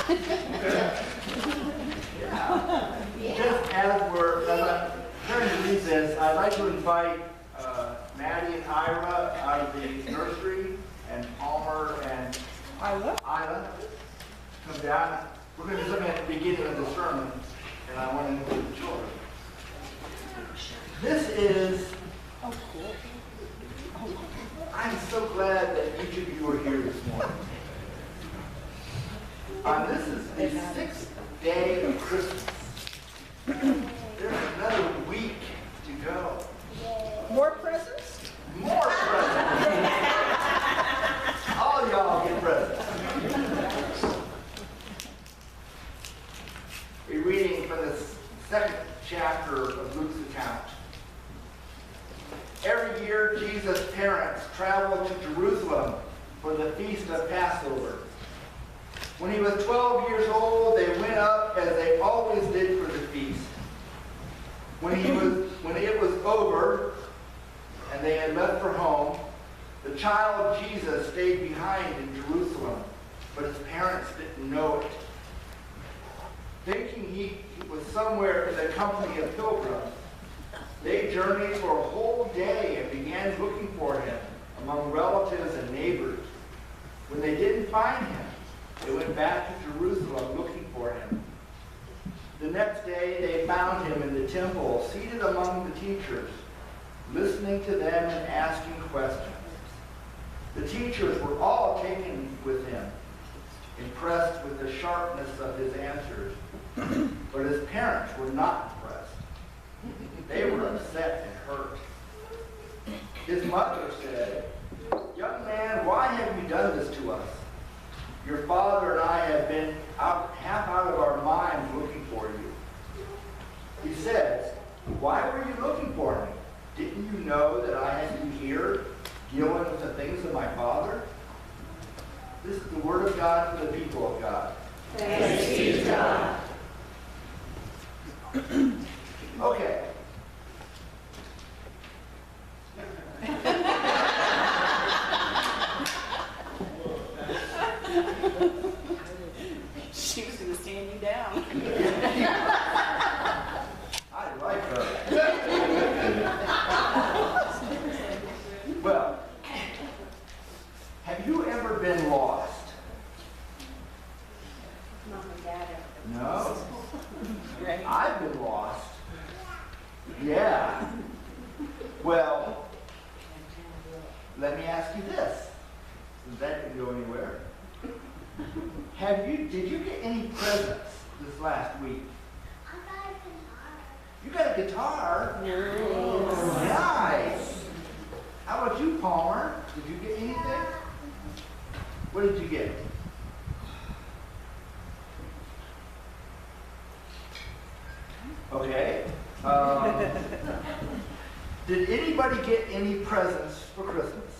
Just as I'm trying to read this, I'd like to invite Maddie and Ira out of the nursery, and Palmer and Isla come down. We're going to do something at the beginning of the sermon, and I want to include the children. This is, I'm so glad that each of you are here this morning. This is the 6th day of Christmas. There's another week to go. More presents? More presents. All y'all get presents. We're reading from the 2nd chapter of Luke's account. Every year, Jesus' parents traveled to Jerusalem for the feast of Passover. When he was 12 years old, they went up as they always did for the feast. When it was over and they had left for home, the child Jesus stayed behind in Jerusalem, but his parents didn't know it. Thinking he was somewhere in the company of pilgrims, they journeyed for a whole day and began looking for him among relatives and neighbors. When they didn't find him, they went back to Jerusalem looking for him. The next day they found him in the temple, seated among the teachers, listening to them and asking questions. The teachers were all taken with him, impressed with the sharpness of his answers, but his parents were not impressed. They were upset and hurt. His mother said, "Young man, why have you done this to us? Your father and I have been half out of our minds looking for you." He says, "Why were you looking for me? Didn't you know that I had you here, dealing with the things of my Father?" This is the word of God for the people of God. Thanks be to God. Okay. She was going to stand you down. I like her. Well, have you ever been lost? Mom and Dad are. No? Right? I've been lost. Yeah. Well, let me ask you this, since that didn't go anywhere. Did you get any presents this last week? I got a guitar. You got a guitar? No. Nice. How about you, Palmer? Did you get anything? What did you get? Okay. Did anybody get any presents for Christmas?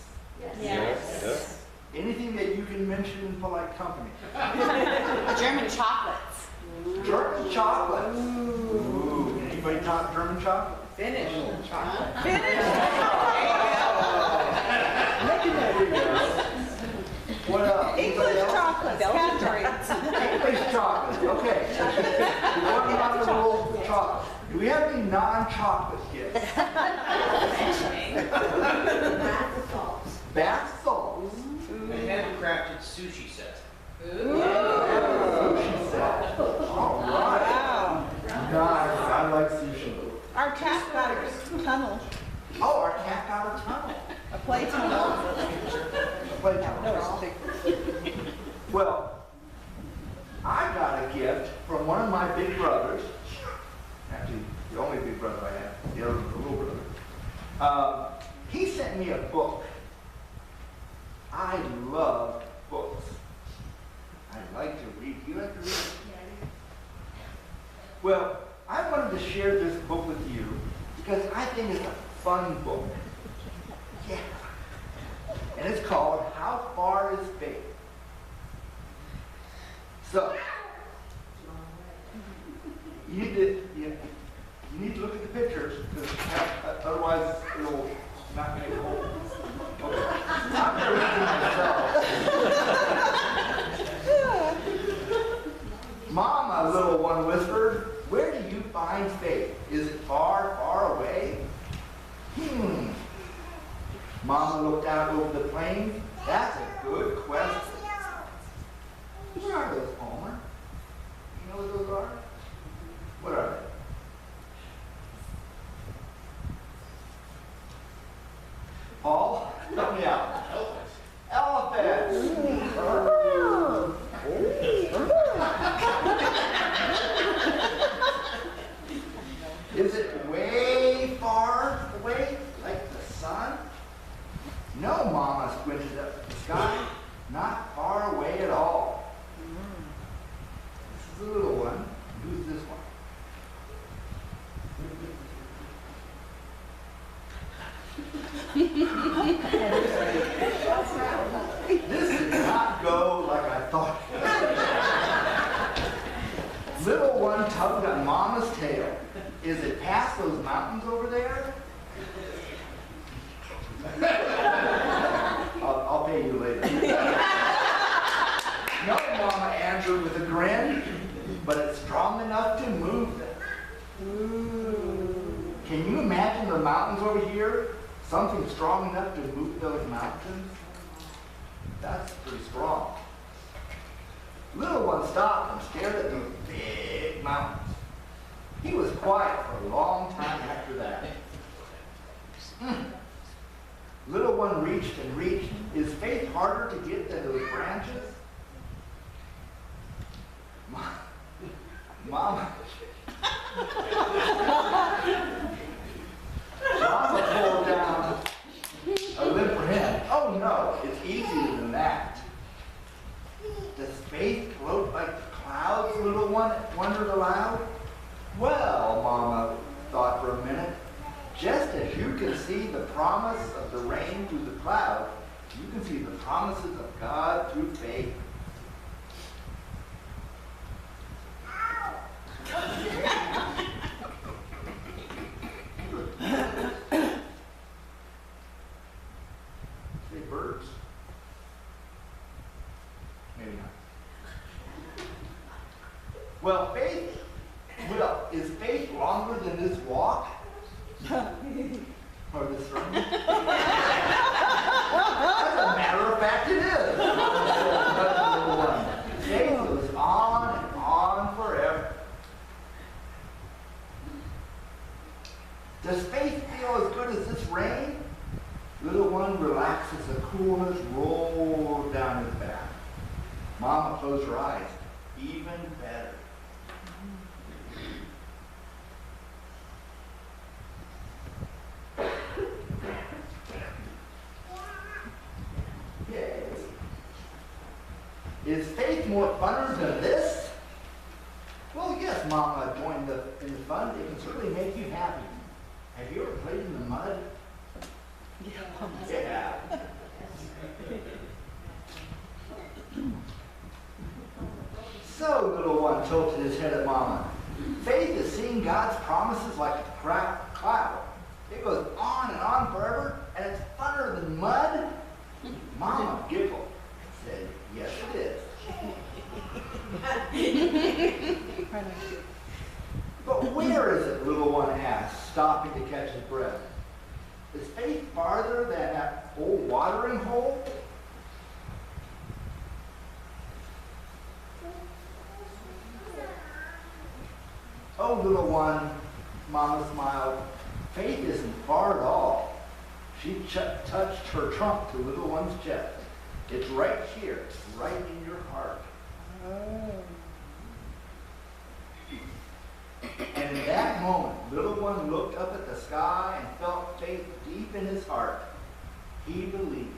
Yes. Anything that you can mention in polite company? German chocolates. German chocolates. Ooh. Anybody taught German chocolate? Finnish chocolate. There you go. What else? English chocolates, Catherine. English chocolate. Okay. We want about the rules of chocolate. Do we have any non-chocolate gifts? Bath salts. Bath salts. A handcrafted sushi set. Sushi set. All right. Wow. Nice. I like sushi. Our cat got a tunnel, Oh, our cat got a tunnel. a play tunnel. Play No, tunnel. it's big. Well, I got a gift from one of my big brothers. Actually, the only big brother I have. The other was a little brother. He sent me a book. I love books. I like to read. Do you like to read? Well, I wanted to share this book with you because I think it's a fun book. Yeah. And it's called How Far Is Faith? So, you need to look at the pictures, because otherwise it'll not make it whole. Okay. I'm going to read it myself. Mama, little one whispered, where do you find faith? Is it far, far away? Mama looked out over the plains. That's a good question. What are those, Homer? You know what those are? What are they? Paul, help me out. Elephants. Is it way far away, like the sun? No, Mama squinted up at the sky. Not far away at all. This is the little one. Who's this one? This did not go like I thought. Little one tugged on Mama's tail. Is it past those mountains over there? I'll pay you later. No, Mama answered with a grin, but it's strong enough to move them. Can you imagine the mountains over here? Something strong enough to move those mountains? That's pretty strong. Little one stopped and stared at those big mountains. He was quiet for a long time after that. Little one reached and reached. Is faith harder to get than those branches? Mama. Mama pulled down a limp for him. Oh no, it's easier than that. Does faith float like the clouds, little one wondered aloud? Well, Mama thought for a minute, just as you can see the promise of the rain through the cloud, you can see the promises of God through faith. Say birds? Maybe not. Well, is faith longer than this walk? Or this run? As a matter of fact, it is. Faith goes on and on forever. Does faith feel as good as this rain? Little one relaxed as the coolness rolled down his back. Mama closed her eyes. Even better. Yes. Is faith more funner than this? Well, yes, Mama joined in the fun. It can certainly make you happy. Have you ever played in the mud? Yeah. So, little one tilted his head at Mama. Faith is seeing God's promises like a cloud. It goes on and on forever, and it's funner than mud. Mama giggled and said, yes, it is. But where is it, little one asked, stopping to catch his breath. Is faith farther than that old watering hole? Oh, little one, Mama smiled. Faith isn't far at all. She touched her trunk to little one's chest. It's right here, right in your heart. And in that moment, little one looked up at the sky and felt faith deep in his heart. He believed.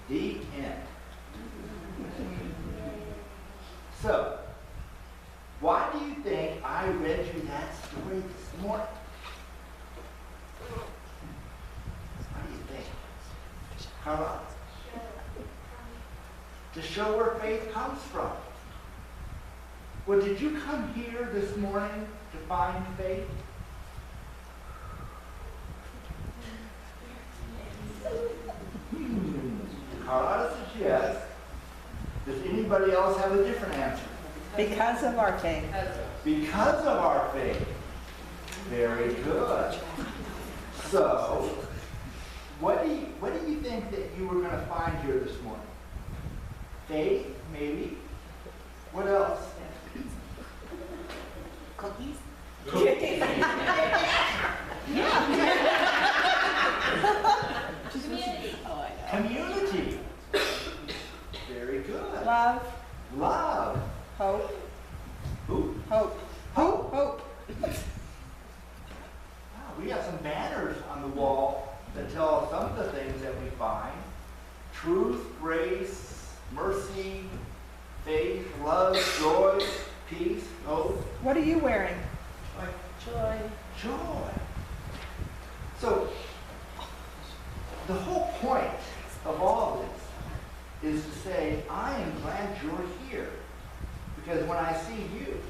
The end. So, why do you think I read you that story this morning? What do you think? How about to show where faith comes from? Well, did you come here this morning to find faith? Carlotta says yes. Does anybody else have a different answer? Because of our faith. Because of our faith. Very good. So, what do you think that you were going to find here this morning? Faith, maybe. What else? Cookies? Cookies. Community. Oh, I know. Community. Very good. Love, Love. hope, Who? hope, hope, hope. Wow, we have some banners on the wall that tell us some of the things that we find. Truth, grace, mercy, faith, love, joy, peace, hope, What are you wearing? Joy. joy. So, the whole point of all this is to say, I am glad you're here. Because when I see you,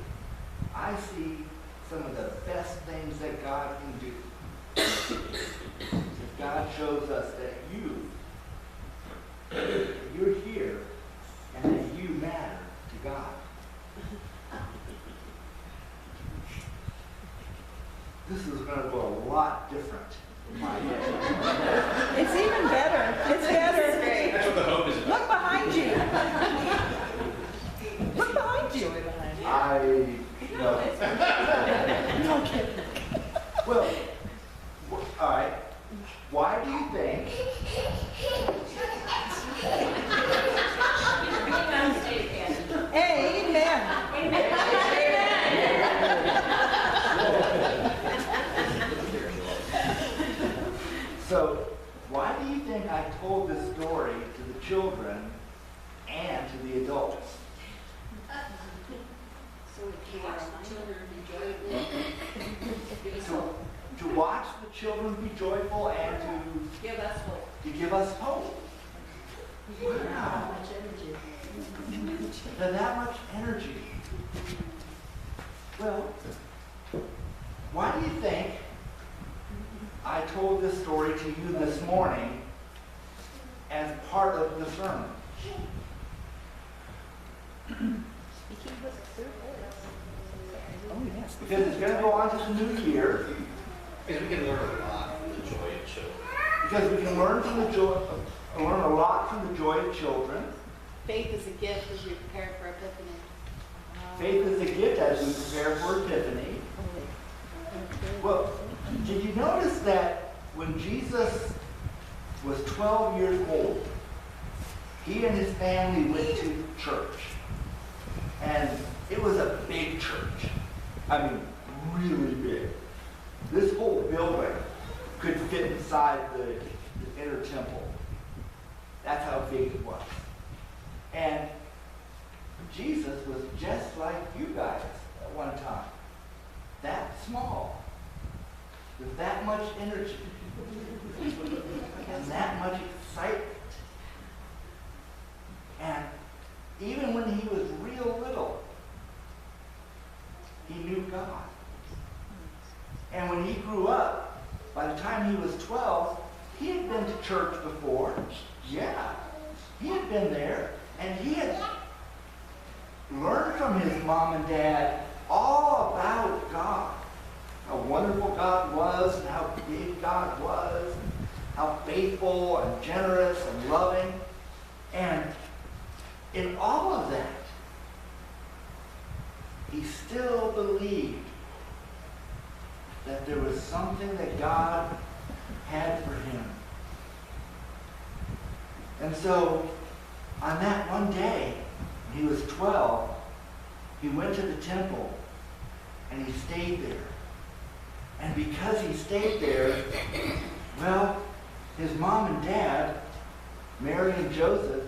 I see some of the best things that God can do. If God shows us that you're here and that you matter to God. This is going to go a lot different in my head. It's even better. It's better. That's what the hope is about. Look behind you. Look behind you. No. No kidding. Well, all right. Why do you think? Amen. So, why do you think I told this story to the children and to the adults? To watch the children be joyful and to Give us hope. give us hope. Wow. That much energy. Well, why do you think I told this story to you this morning as part of the sermon? Oh, yes. Because it's going to go on to the new year. Because we can learn a lot from the joy of children. Because we can learn a lot from the joy of children. Faith is a gift as we prepare for Epiphany. Faith is a gift as we prepare for Epiphany. Well, did you notice that when Jesus was 12 years old, he and his family went to church? And it was a big church. I mean, really big. This whole building could fit inside the inner temple. That's how big it was. And Jesus was just like you guys at one time. That small. With that much energy. And that much excitement. And even when he was real little, he knew God. And when he grew up, by the time he was 12, he had been to church before. Yeah, he had been there. And he had learned from his mom and dad all about God. How wonderful God was, and how big God was, and how faithful and generous and loving. And in all of that, he still believed that there was something that God had for him. And so, on that one day, when he was 12, he went to the temple and he stayed there. And because he stayed there, well, his mom and dad, Mary and Joseph,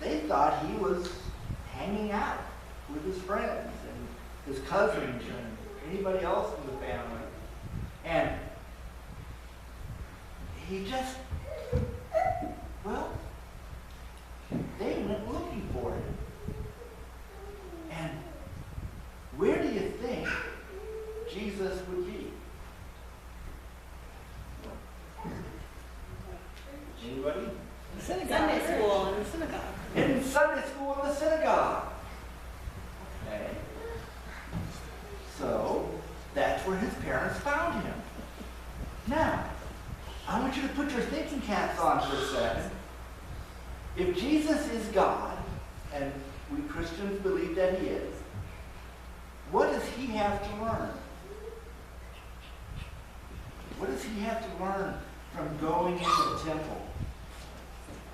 they thought he was hanging out with his friends and his cousins and anybody else in the family. And he just, well, they went looking for him. And where do you think Jesus would be? Anybody? synagogue. Sunday school in the synagogue. In Sunday school in the synagogue. Okay. So, that's where his parents found him. Now, I want you to put your thinking caps on for a second. If Jesus is God, and we Christians believe that he is, what does he have to learn? What does he have to learn from going into the temple?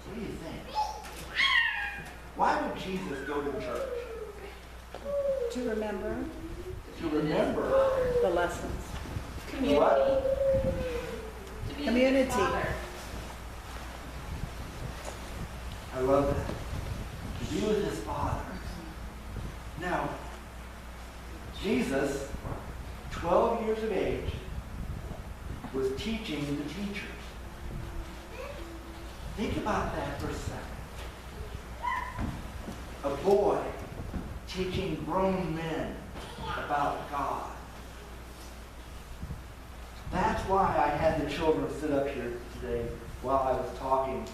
What do you think? Why would Jesus go to church? To remember To remember the lessons. Community. what? To be Community. with Father. I love that. To be with his Father. Now, Jesus, 12 years of age, was teaching the teachers. Think about that for a second. A boy teaching grown men about God. That's why I had the children sit up here today while I was talking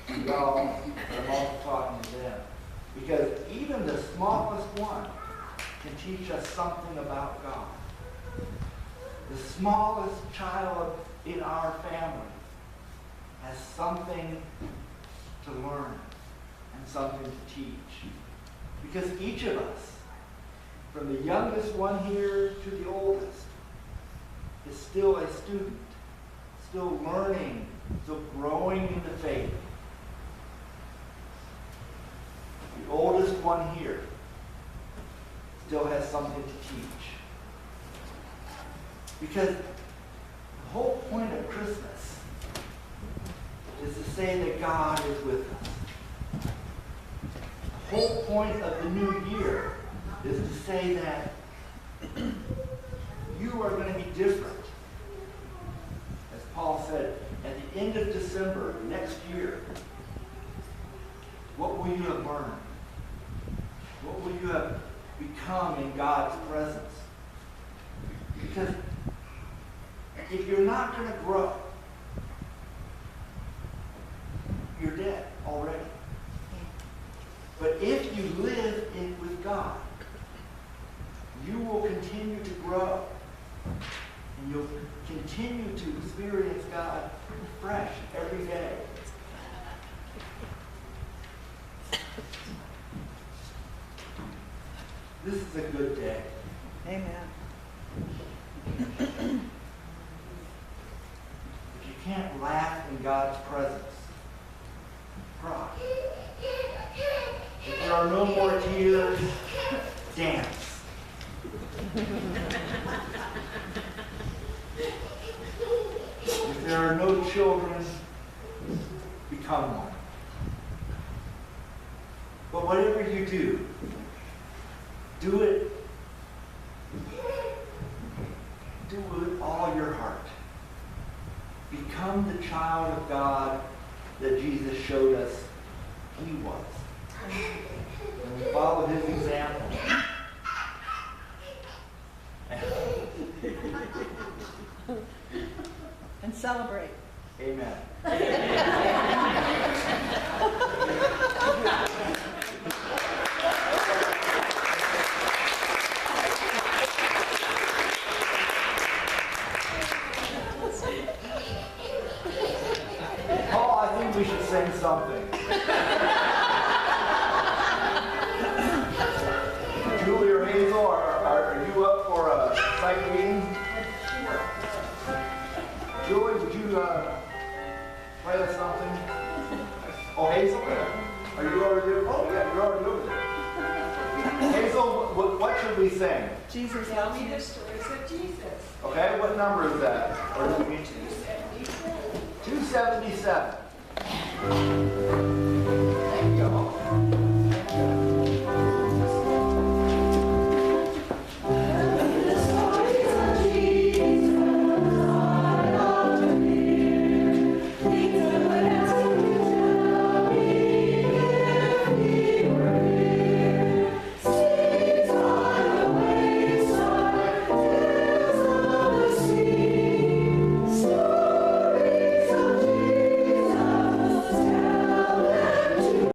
to y'all, but I'm also talking to them. Because even the smallest one can teach us something about God. The smallest child in our family has something to learn and something to teach. Because each of us, from the youngest one here to the oldest, is still a student, still learning, still growing in the faith. The oldest one here still has something to teach. Because the whole point of Christmas is to say that God is with us. The whole point of the new year is to say that you are going to be different. As Paul said, at the end of December next year, what will you have learned? What will you have become in God's presence? Because if you're not going to grow, you're dead already. But if you live with God, you will continue to grow. And you'll continue to experience God fresh every day. This is a good day. Amen. If you can't laugh in God's presence, cry. If there are no more tears, dance. If there are no children, become one. But whatever you do it with all your heart. Become the child of God that Jesus showed us he was. And we follow his example. And celebrate. Amen. Paul, I think we should sing something. Julie or Hazel, are you up for a sight reading? Julie, would you play us something? Oh, Hazel? Are you over there? Oh, yeah, you're already over there. Hazel, what should we sing? Jesus Tell loves me you. the stories of Jesus. Okay, what number is that? Or do we need to? 277.